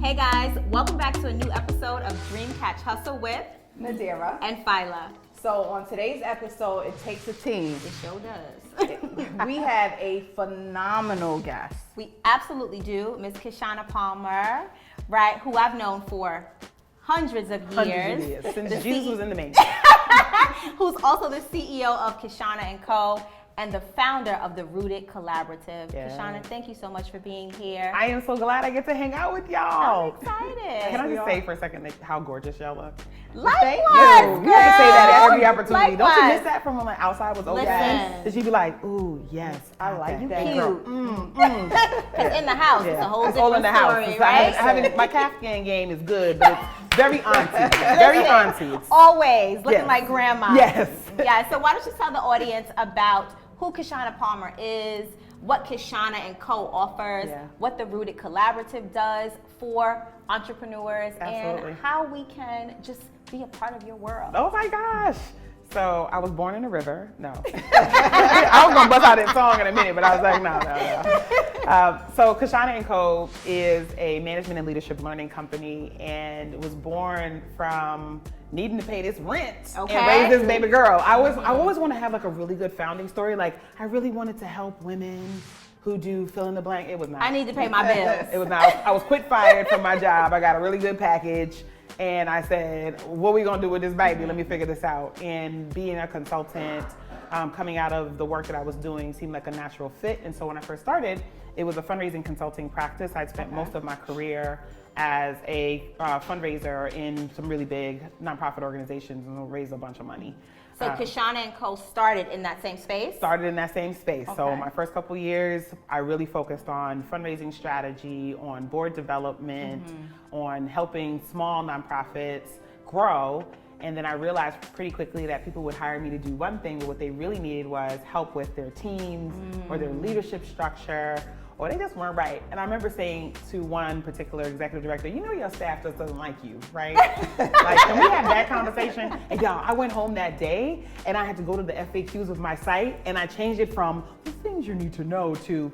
Hey guys, welcome back to a new episode of Dream Catch Hustle with Nadirah and Fila. So on today's episode, it takes a team. It sure does. We have a phenomenal guest. We absolutely do. Miss Kishshana Palmer, right, who I've known for hundreds of years. Since Jesus was in the making. Who's also the CEO of Kishshana & Co. and the founder of the Rooted Collaborative. Yeah. Kishshana, thank you so much for being here. I am so glad I get to hang out with y'all. I'm excited. Can I just say for a second how gorgeous y'all look? Likewise, You have to say that at every opportunity. Likewise. Don't you miss that from when the outside was open? Listen. Did you be like, ooh, yes, I like you that. cute. Because in the house, it's a whole It's all different in the house. story, It's right? my Kafka game is good, but it's very auntie. Very auntie. It's- Always looking Yes. like grandma. Yes. Yeah, so why don't you tell the audience about who Kishshana Palmer is, what Kishshana & Co. offers, Yeah. what the Rooted Collaborative does for entrepreneurs, Absolutely. and how we can just be a part of your world. Oh my gosh. So I was born in a river. No. I was gonna bust out that song in a minute, but I was like, no. So Kishshana & Co. is a management and leadership learning company, and it was born from needing to pay this rent and raise this baby girl. I always want to have like a really good founding story. Like I really wanted to help women who do fill in the blank. It was not. I need to pay my bills. It was not. I was quit fired from my job. I got a really good package. And I said, what are we gonna do with this baby? Let me figure this out. And being a consultant, coming out of the work that I was doing seemed like a natural fit. And so when I first started, it was a fundraising consulting practice. I'd spent most of my career as a fundraiser in some really big nonprofit organizations and raised a bunch of money. So Kishshana & Co. started in that same space? Started in that same space. So Okay. my first couple years, I really focused on fundraising strategy, on board development, on helping small nonprofits grow. And then I realized pretty quickly that people would hire me to do one thing, but what they really needed was help with their teams or their leadership structure, or they just weren't right. And I remember saying to one particular executive director, you know your staff just doesn't like you, right? Like, can we have that conversation? And y'all, I went home that day and I had to go to the FAQs of my site and I changed it from the things you need to know to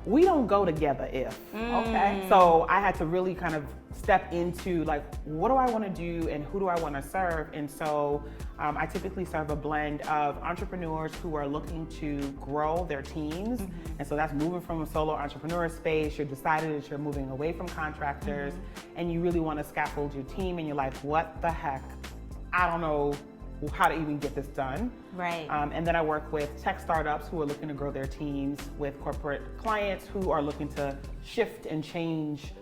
we don't go together if. Okay. So I had to really kind of step into like, what do I want to do and who do I want to serve? And so I typically serve a blend of entrepreneurs who are looking to grow their teams. And so that's moving from a solo entrepreneur space. You're decided that you're moving away from contractors and you really want to scaffold your team and you're like, what the heck? I don't know how to even get this done. Right. And then I work with tech startups who are looking to grow their teams, with corporate clients who are looking to shift and change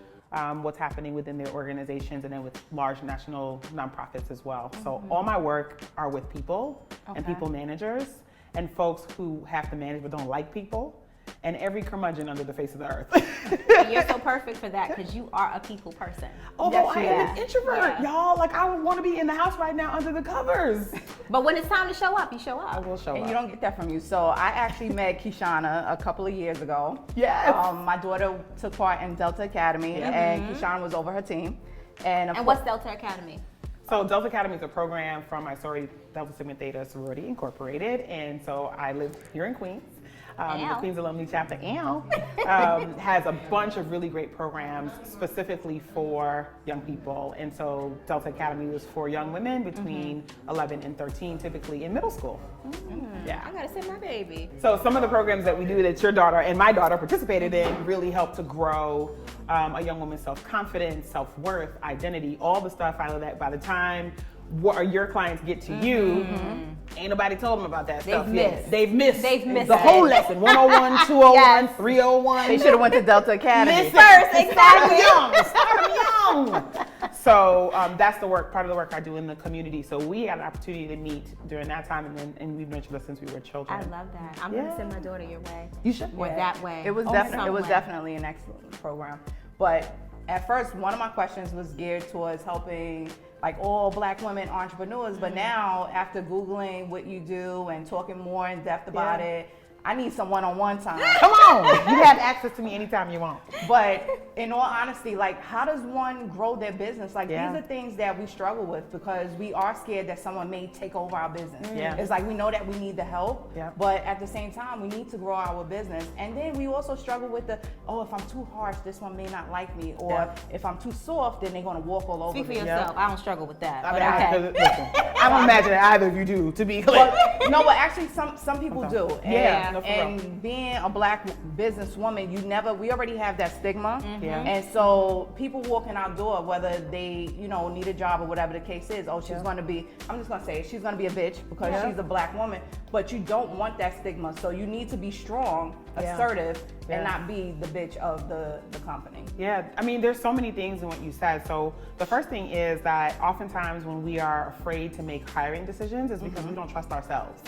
what's happening within their organizations, and then with large national nonprofits as well. So all my work are with people and people managers and folks who have to manage but don't like people, and every curmudgeon under the face of the earth. And you're so perfect for that because you are a people person. Although Yes, I you am are. an introvert, Yeah. y'all. Like I would want to be in the house right now under the covers. But when it's time to show up, you show I up. will show And up. you don't get that from you. So I actually met Kishshana a couple of years ago. Yes. My daughter took part in Delta Academy and Kishshana was over her team. And, of And course- what's Delta Academy? So Delta Academy is a program from my sorority, Delta Sigma Theta Sorority Incorporated, and so I live here in Queens. The Queens Alumni Chapter has a bunch of really great programs specifically for young people, and so Delta Academy is for young women between 11 and 13, typically in middle school. I gotta send my baby. So some of the programs that we do that your daughter and my daughter participated in really help to grow a young woman's self-confidence, self-worth, identity, all the stuff out of that. By the time your clients get to you, ain't nobody told them about that stuff yet. They've missed the whole lesson. 101, 201, Yes. 301. they should have went to Delta Academy. Listen, First, exactly. Start them young. So that's the work, part of the work I do in the community. So we had an opportunity to meet during that time, and we've known each other since we were children. I love that. I'm gonna send my daughter your way. You should. Or that way. It was Or definitely some way. definitely an excellent program. But at first, one of my questions was geared towards helping like all Black women entrepreneurs. But now, after Googling what you do and talking more in depth about it, I need some one-on-one time. Come on, you have access to me anytime you want. But in all honesty, like, how does one grow their business? Like, Yeah. these are things that we struggle with because we are scared that someone may take over our business. Yeah. It's like we know that we need the help, Yeah. but at the same time, we need to grow our business. And then we also struggle with the, oh, if I'm too harsh, this one may not like me. Or Yeah. if I'm too soft, then they're going to walk all over Speak for me. yourself. I don't struggle with that. I But mean, okay. listen, I don't imagine that either of you do, to be clear. But, no, but actually some people do. And, Yeah, no, for real. and being a black businesswoman, we already have that stigma. Yeah. And so people walking out door, whether they, need a job or whatever the case is, oh, she's going to be, I'm just going to say it, she's going to be a bitch because Yeah. she's a black woman. But you don't want that stigma. So you need to be strong, Yeah. assertive, Yeah. and not be the bitch of the company. Yeah, I mean, there's so many things in what you said. So the first thing is that oftentimes when we are afraid to make hiring decisions is because we don't trust ourselves.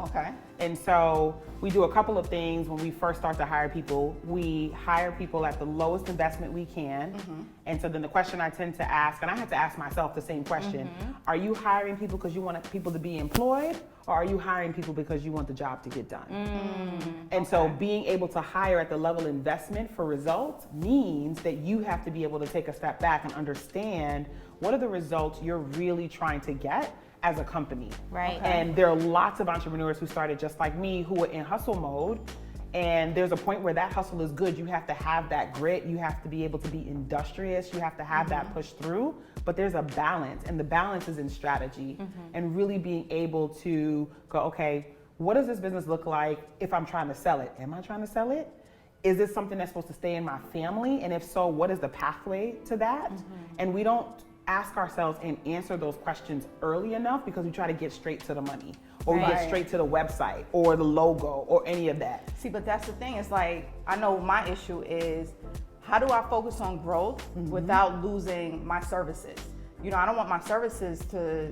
Okay. And so we do a couple of things when we first start to hire people. We hire people at the lowest investment we can. And so then the question I tend to ask, and I have to ask myself the same question, are you hiring people because you want people to be employed, or are you hiring people because you want the job to get done? And so being able to hire at the level investment for results means that you have to be able to take a step back and understand what are the results you're really trying to get as a company. Right. Okay. And there are lots of entrepreneurs who started just like me who are in hustle mode. And there's a point where that hustle is good. You have to have that grit. You have to be able to be industrious. You have to have that push through. But there's a balance, and the balance is in strategy and really being able to go, okay, what does this business look like if I'm trying to sell it? Am I trying to sell it? Is this something that's supposed to stay in my family? And if so, what is the pathway to that? And we don't ask ourselves and answer those questions early enough because we try to get straight to the money, or we get Right. straight to the website or the logo or any of that. See, but that's the thing. It's like, I know my issue is, how do I focus on growth without losing my services? I don't want my services to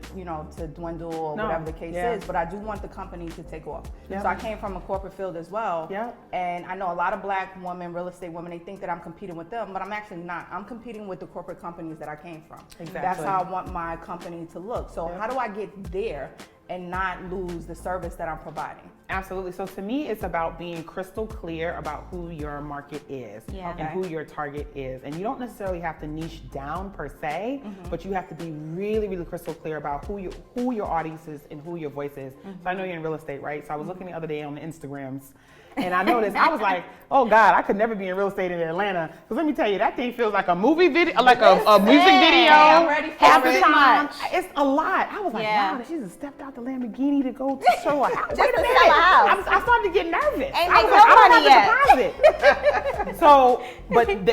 dwindle or No, whatever the case yeah. is, but I do want the company to take off. Yep. So I came from a corporate field as well. Yep. And I know a lot of black women, real estate women, they think that I'm competing with them, but I'm actually not. I'm competing with the corporate companies that I came from. Exactly. That's how I want my company to look. So Yep. how do I get there and not lose the service that I'm providing? Absolutely. So to me, it's about being crystal clear about who your market is Yeah. and who your target is. And you don't necessarily have to niche down per se, but you have to be really, really crystal clear about who your audience is and who your voice is. So I know you're in real estate, right? So I was looking the other day on the Instagrams, and I noticed, I was like, oh God, I could never be in real estate in Atlanta. Because let me tell you, that thing feels like a movie video, like a music video. I'm ready for Half it. the time. It's a lot. I was like, Yeah. wow, she just stepped out the Lamborghini to go to show a house. Just Wait a to minute. sell a house. I started to get nervous. Ain't I make was no like, I money don't have a deposit. So,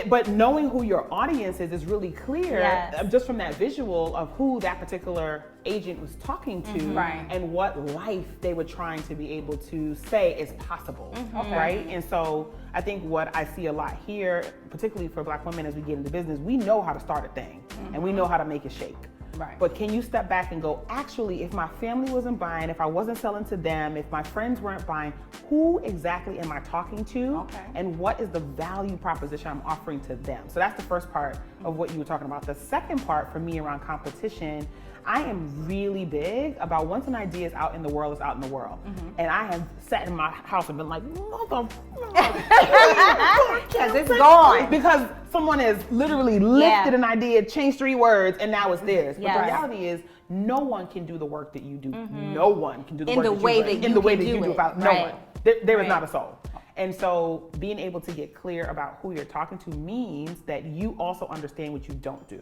but knowing who your audience is really clear, Yes. just from that visual of who that particular agent was talking to, Right. and what life they were trying to be able to say is possible, right? And so I think what I see a lot here, particularly for Black women as we get into business, we know how to start a thing and we know how to make it shake. Right. But can you step back and go, actually, if my family wasn't buying, if I wasn't selling to them, if my friends weren't buying, who exactly am I talking to? Okay. And what is the value proposition I'm offering to them? So that's the first part of what you were talking about. The second part for me around competition, I am really big about once an idea is out in the world, it's out in the world. And I have sat in my house and been like, Because it's gone. because someone has literally lifted an idea, changed 3 words, and now it's theirs. But Yes. the reality is, no one can do the work that you do. No one can do the In work the that way you that do. you In the way can that you do do it. without no Right. one. There is Right. not a soul. And so being able to get clear about who you're talking to means that you also understand what you don't do.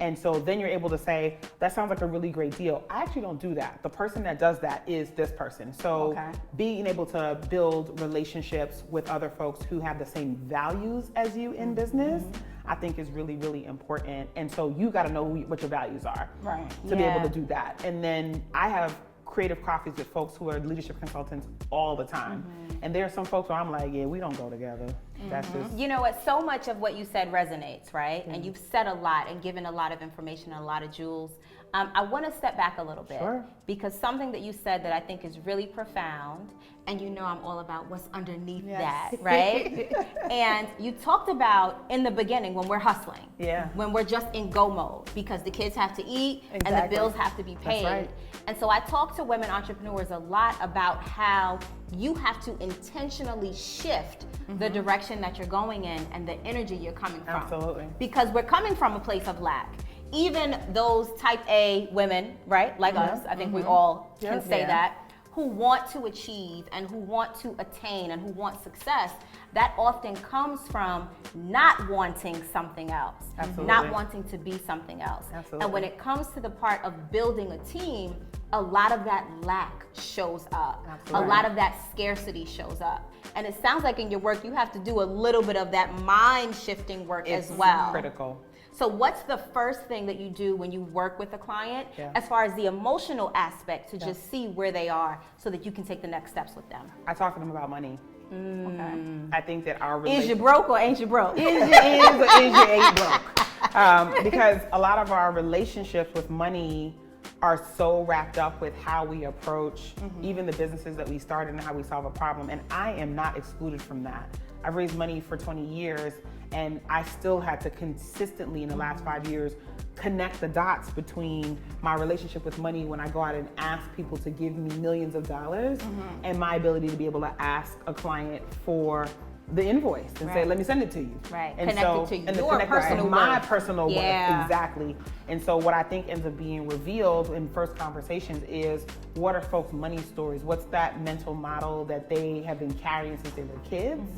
And so then you're able to say, that sounds like a really great deal. I actually don't do that. The person that does that is this person. So Okay. being able to build relationships with other folks who have the same values as you in business, I think is really, really important. And so you got to know what your values are Right. to be Yeah. able to do that. And then I have creative coffees with folks who are leadership consultants all the time. And there are some folks where I'm like, yeah, we don't go together. That's just, You know what? So much of what you said resonates, right? And you've said a lot and given a lot of information and a lot of jewels. I want to step back a little bit. Sure. Because something that you said that I think is really profound, and you know I'm all about what's underneath that, right? And you talked about in the beginning when we're hustling, when we're just in go mode because the kids have to eat and the bills have to be paid. That's right. And so I talk to women entrepreneurs a lot about how you have to intentionally shift the direction that you're going in and the energy you're coming from. Absolutely. Because we're coming from a place of lack. Even those type A women, right, like us, I think we all can say that, who want to achieve and who want to attain and who want success, that often comes from not wanting something else, not wanting to be something else. And when it comes to the part of building a team, a lot of that lack shows up. A lot of that scarcity shows up. And it sounds like in your work, you have to do a little bit of that mind shifting work as well. It's critical. So what's the first thing that you do when you work with a client as far as the emotional aspect to just see where they are so that you can take the next steps with them? I talk to them about money. Okay. I think that our Is you broke or ain't you broke? Is you is or is you ain't broke? Because a lot of our relationships with money are so wrapped up with how we approach even the businesses that we started and how we solve a problem. And I am not excluded from that. I've raised money for 20 years and I still had to consistently in the last 5 years connect the dots between my relationship with money when I go out and ask people to give me millions of dollars and my ability to be able to ask a client for the invoice and say, let me send it to you. And connect it to your personal my worth. personal worth, exactly. And so what I think ends up being revealed in first conversations is what are folks' money stories? What's that mental model that they have been carrying since they were kids?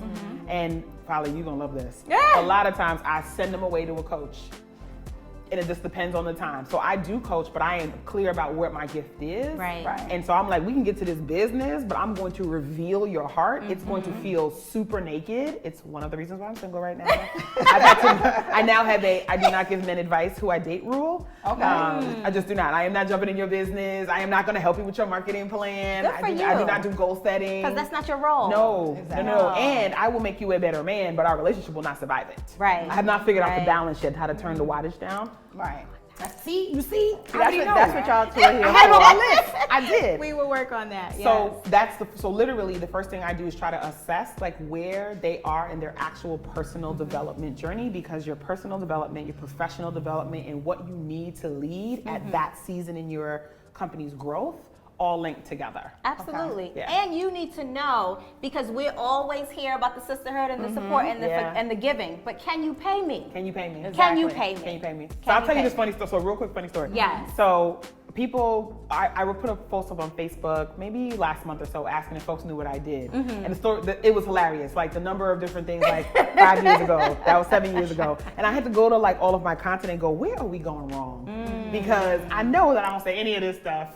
And Fila, you're gonna love this. A lot of times I send them away to a coach. And it just depends on the time. So I do coach, but I am clear about what my gift is. And so I'm like, we can get to this business, but I'm going to reveal your heart. It's going to feel super naked. It's one of the reasons why I'm single right now. I do not give men advice who I date rule. I just do not. I am not jumping in your business. I am not gonna help you with your marketing plan. I do not do goal setting. Because that's not your role. No. And I will make you a better man, but our relationship will not survive it. I have not figured out the balance yet, how to turn the wattage down. See, you see? That's what y'all two are here I had it on my list. I did. We will work on that. So so literally the first thing I do is try to assess like where they are in their actual personal development journey, because your personal development, your professional development, and what you need to lead at that season in your company's growth all linked together. Absolutely. And you need to know, because we always hear about the sisterhood and the support and the giving, but can you pay me? Can you pay me? Can you pay me? Can you pay me? So I'll tell you this funny story. So real quick funny story. So people, I would put a post up on Facebook maybe last month or so asking if folks knew what I did. And the story, it was hilarious. Like the number of different things, like 5 years ago, that was 7 years ago. And I had to go to like all of my content and go, where are we going wrong? Because I know that I don't say any of this stuff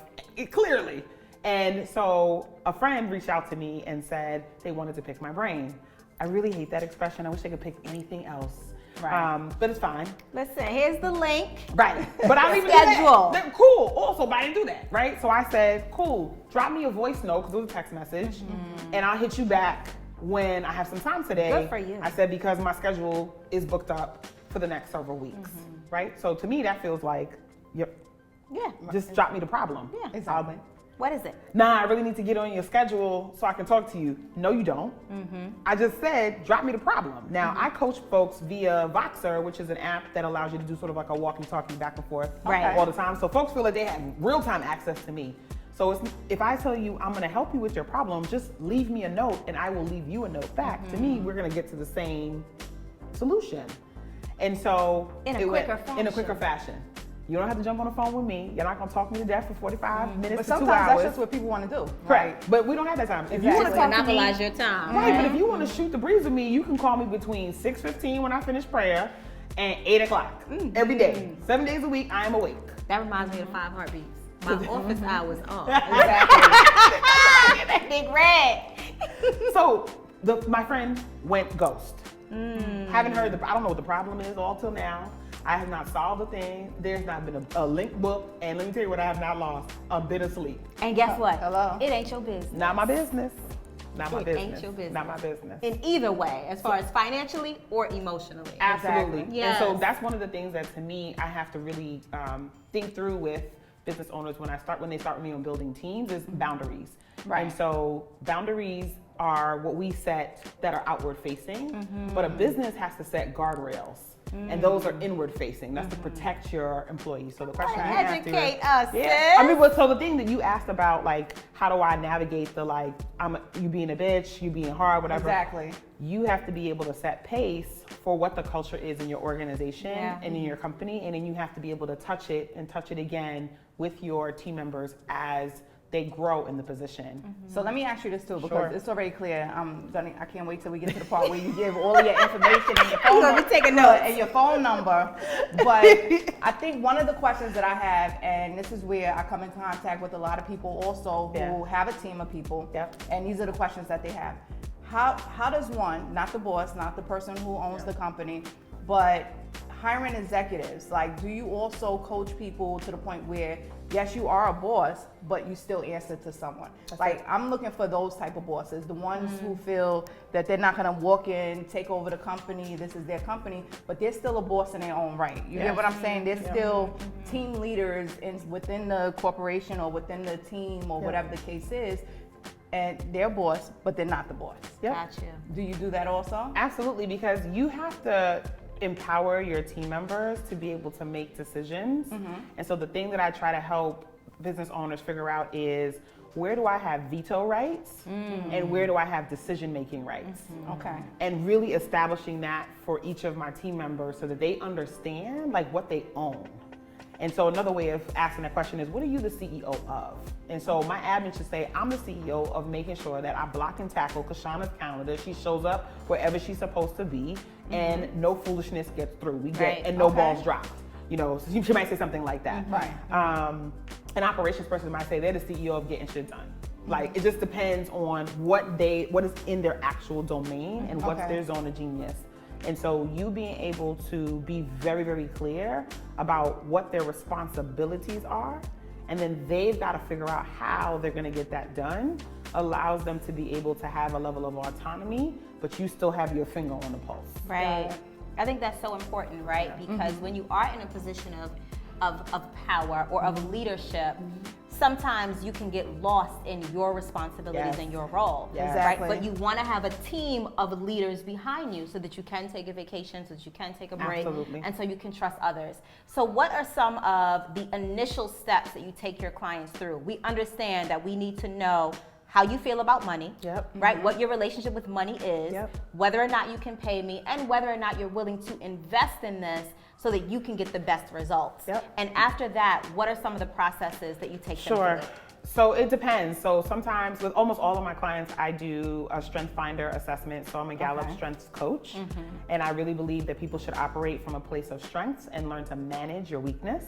clearly. And so a friend reached out to me and said they wanted to pick my brain. I really hate that expression. I wish they could pick anything else. But it's fine. Listen, here's the link. But I don't even schedule. Do that. Cool. Also, but I didn't do that. Right. So I said, cool. Drop me a voice note, because it was a text message, and I'll hit you back when I have some time today. Good for you. I said, because my schedule is booked up for the next several weeks. Right. So to me, that feels like, just drop me the problem. Exactly. What is it? Nah, I really need to get on your schedule so I can talk to you. No, you don't. I just said, drop me the problem. Now, I coach folks via Voxer, which is an app that allows you to do sort of like a walkie talkie back and forth all the time. So folks feel like they have real-time access to me. So if I tell you I'm gonna help you with your problem, just leave me a note and I will leave you a note back. To me, we're gonna get to the same solution. And so in a quicker fashion. You don't have to jump on the phone with me. You're not gonna talk me to death for 45 minutes but to 2 hours. sometimes that's just what people want to do. Right. But we don't have that time. If you want to monopolize your time. Right, but if you want to shoot the breeze with me, you can call me between 6:15 when I finish prayer and 8 o'clock every day. 7 days a week, I am awake. That reminds me of 5 Heartbeats. My office hours off. Exactly. Big red. So my friend went ghost. Haven't heard I don't know what the problem is all till now. I have not solved a thing. There's not been a link book. And let me tell you what I have not lost. A bit of sleep. And guess what? Hello. It ain't your business. Not my business. Not my It business. ain't your business. Not my business. In either way, as far as financially or emotionally. Absolutely. Exactly. Yes. And so that's one of the things that to me I have to really think through with business owners when they start with me on building teams is boundaries. Right. And so boundaries are what we set that are outward facing, but a business has to set guardrails. And those are inward facing. That's to protect your employees. So the question you asked Educate us, sis. I mean, so the thing that you asked about, like, how do I navigate the, like, you being a bitch, you being hard, whatever. Exactly. You have to be able to set pace for what the culture is in your organization and in your company, and then you have to be able to touch it and touch it again with your team members as they grow in the position. So let me ask you this too, because Sure. it's already clear. Johnny, I can't wait till we get to the part where you give all of your information and your phone gonna be taking notes. and your phone number. But I think one of the questions that I have, and this is where I come in contact with a lot of people also who have a team of people, and these are the questions that they have. How does one, not the boss, not the person who owns the company, but hiring executives, like, do you also coach people to the point where, yes, you are a boss, but you still answer to someone? I'm looking for those type of bosses, the ones who feel that they're not gonna walk in, take over the company, this is their company, but they're still a boss in their own right. You get what I'm saying? They're still team leaders within the corporation or within the team or whatever the case is, and they're boss, but they're not the boss. Gotcha. Do you do that also? Absolutely, because you have to empower your team members to be able to make decisions. And so the thing that I try to help business owners figure out is, where do I have veto rights and where do I have decision-making rights? Okay. And really establishing that for each of my team members so that they understand, like, what they own. And so another way of asking that question is, what are you the CEO of? And so my admin should say, I'm the CEO of making sure that I block and tackle Kishshana's calendar. She shows up wherever she's supposed to be, and no foolishness gets through. And no balls dropped. You know, so she might say something like that. An operations person might say they're the CEO of getting shit done. Like, it just depends on what is in their actual domain and what's their zone of genius. And so you being able to be very, very clear about what their responsibilities are, and then they've got to figure out how they're going to get that done, allows them to be able to have a level of autonomy, but you still have your finger on the pulse. Right. I think that's so important, right? Because when you are in a position of power or of leadership, sometimes you can get lost in your responsibilities and your role, right? But you want to have a team of leaders behind you so that you can take a vacation, so that you can take a break, and so you can trust others. So what are some of the initial steps that you take your clients through? We understand that we need to know how you feel about money, right? What your relationship with money is, whether or not you can pay me, and whether or not you're willing to invest in this so that you can get the best results. And after that, what are some of the processes that you take them through? So it depends. So sometimes with almost all of my clients, I do a strength finder assessment. So I'm a Gallup strengths coach. And I really believe that people should operate from a place of strengths and learn to manage your weakness.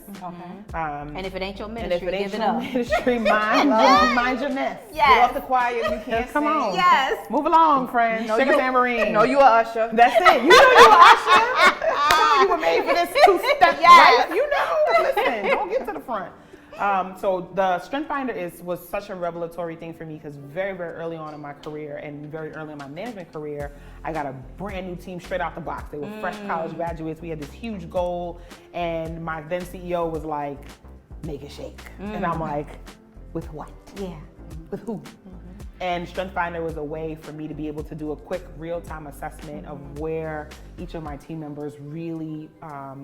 And if it ain't your And if ministry, it ain't give it your up. ministry, mind your mess. Get off the choir, you can't Come sing. on. Yes. Move along, friends. Shake a tambourine. No, you a usher. That's it. You know you a usher. Come on, you were made for this two-step right. You know. Listen, don't get to the front. So the Strength Finder was such a revelatory thing for me because very, very early on in my career and very early in my management career, I got a brand new team straight out the box. They were fresh college graduates. We had this huge goal, and my then CEO was like, make it shake. And I'm like, with what? With who? And Strength Finder was a way for me to be able to do a quick real-time assessment of where each of my team members really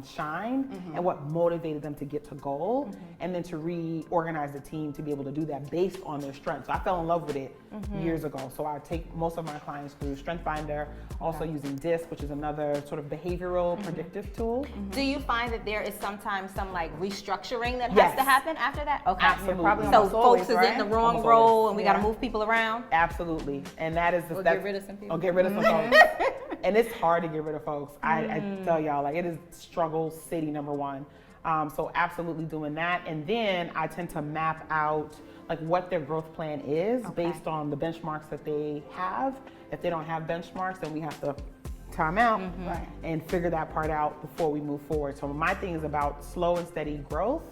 shined and what motivated them to get to goal, and then to reorganize the team to be able to do that based on their strengths. So I fell in love with it years ago. So I take most of my clients through Strength Finder, also using DISC, which is another sort of behavioral predictive tool. Do you find that there is sometimes some like restructuring that has to happen after that? Okay. Absolutely. So folks is in the wrong role and we got to move people around? Absolutely. And that is the get rid of some people. Get rid of some folks. And it's hard to get rid of folks. I tell y'all, like, it is struggle city number one. So absolutely doing that. And then I tend to map out like what their growth plan is based on the benchmarks that they have. If they don't have benchmarks, then we have to time out and figure that part out before we move forward. So my thing is about slow and steady growth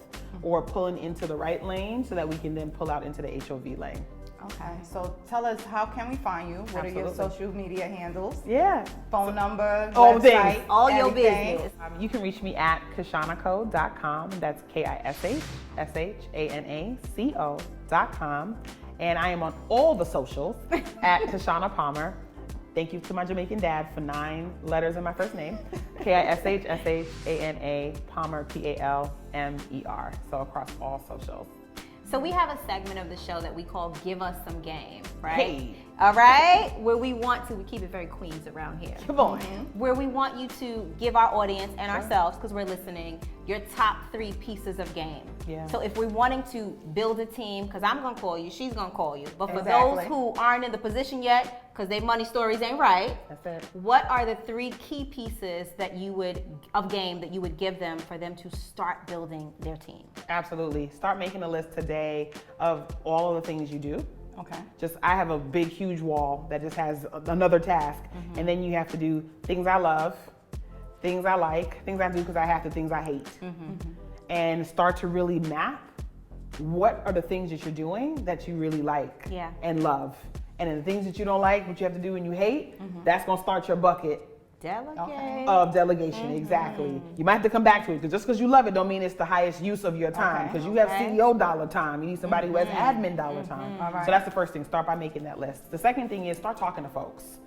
or pulling into the right lane so that we can then pull out into the HOV lane. Okay, so tell us, how can we find you? What are your social media handles? Yeah. Phone number, All website, things. All your everything. business. You can reach me at kishshanaco.com. That's KISHSHANACO.com. And I am on all the socials at Kishshana Palmer. Thank you to my Jamaican dad for 9 letters in my first name. KISHSHANA Palmer, PALMER. So across all socials. So we have a segment of the show that we call Give Us Some Game, right? Hey. All right? Where we keep it very Queens around here. Come on. Where we want you to give our audience and ourselves, because we're listening, your top 3 pieces of game. Yeah. So if we're wanting to build a team, because I'm going to call you, she's going to call you. But for Exactly. those who aren't in the position yet, because their money stories ain't right, That's it. what are the 3 key pieces that you would give them for them to start building their team? Absolutely. Start making a list today of all of the things you do. Okay. I have a big, huge wall that just has another task. And then you have to do things I love, things I like, things I do because I have to, things I hate. And start to really map what are the things that you're doing that you really like and love. And then the things that you don't like, what you have to do and you hate, that's going to start your bucket Delegate. of delegation. Exactly. You might have to come back to it, because just because you love it don't mean it's the highest use of your time, because you have CEO dollar time. You need somebody who has admin dollar time. All right. So that's the first thing. Start by making that list. The second thing is start talking to folks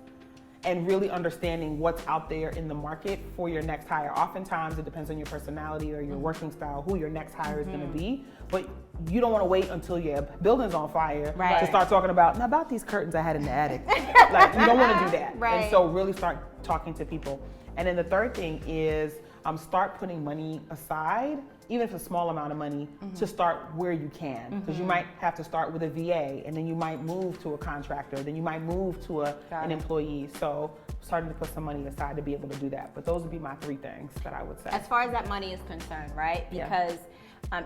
and really understanding what's out there in the market for your next hire. Oftentimes it depends on your personality or your working style, who your next hire is going to be, but you don't want to wait until your building's on fire to start talking about these curtains I had in the attic. Like, you don't want to do that. Right. And so really start talking to people. And then the third thing is start putting money aside, even if it's a small amount of money, to start where you can. Because you might have to start with a VA, and then you might move to a contractor, then you might move to an employee. So starting to put some money aside to be able to do that. But those would be my 3 things that I would say. As far as that money is concerned, right? Because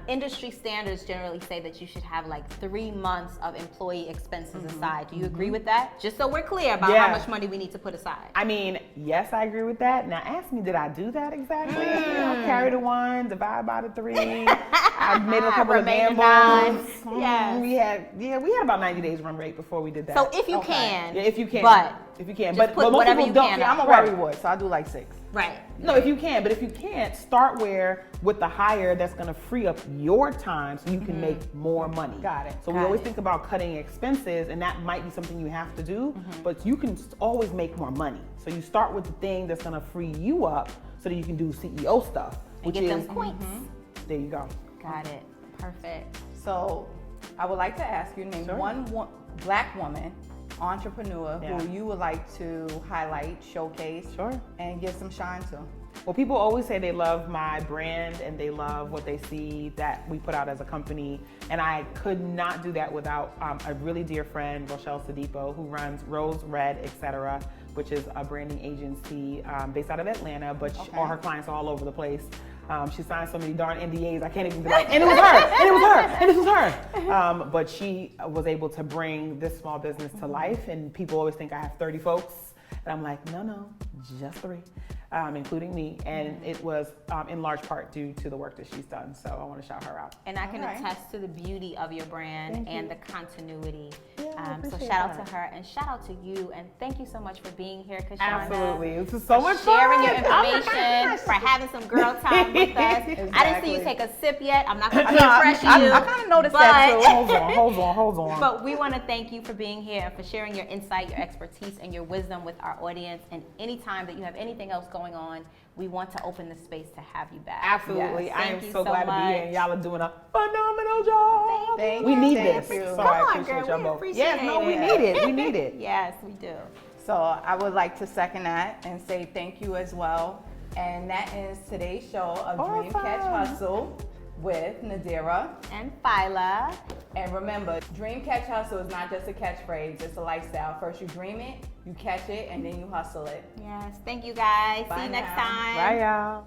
industry standards generally say that you should have like 3 months of employee expenses aside. Do you agree with that? Just so we're clear about how much money we need to put aside. I mean, yes, I agree with that. Now ask me, did I do that exactly? I carried a 1, divide by the 3. I made a couple of gambles. Yes. We had about 90 days run rate before we did that. So if you can. Yeah, if you can. But if you can. just put most whatever people you don't. can Yeah, I'm a up. worry ward, so I do like 6. Right. No, if you can, but if you can't, start with the hire that's going to free up your time so you can make more money. Got it. So we always think about cutting expenses, and that might be something you have to do, but you can always make more money. So you start with the thing that's going to free you up so that you can do CEO stuff, And get them points. There you go. Got it. Perfect. So I would like to ask you, name one Black woman entrepreneur who you would like to highlight, showcase, and give some shine to. Well, people always say they love my brand and they love what they see that we put out as a company. And I could not do that without a really dear friend, Rochelle Sadipo, who runs Rose Red, etc., which is a branding agency based out of Atlanta, but all her clients are all over the place. She signed so many darn NDAs, I can't even be like, and it was her, and it was her, and this was her. But she was able to bring this small business to life, and people always think I have 30 folks. And I'm like, no, just 3, including me. And it was in large part due to the work that she's done. So I want to shout her out. And I can attest to the beauty of your brand and the continuity. So appreciate shout out that. to her and shout out to you. And thank you so much for being here, Kishshana. Absolutely. This is so much fun. Sharing your information, for having some girl time with us. I didn't see you take a sip yet. I'm not going to pressure you. I kind of noticed that too. Hold on. But we want to thank you for being here and for sharing your insight, your expertise, and your wisdom with our audience. And anytime that you have anything else going on, we want to open the space to have you back. Absolutely. Yes. I Thank am you so glad to be here, and much. y'all are doing a phenomenal job. Thank we you. need Thank this. you. So Come I on, appreciate girl. y'all We both. appreciate Yes, no, we it. need it. We need it. Yes, we do. So I would like to second that and say thank you as well. And that ends today's show of Dream Catch Hustle with Nadirah And Fila. And remember, Dream Catch Hustle is not just a catchphrase, it's a lifestyle. First you dream it, you catch it, and then you hustle it. Yes. Thank you guys. Bye See you next now. time. Bye, y'all.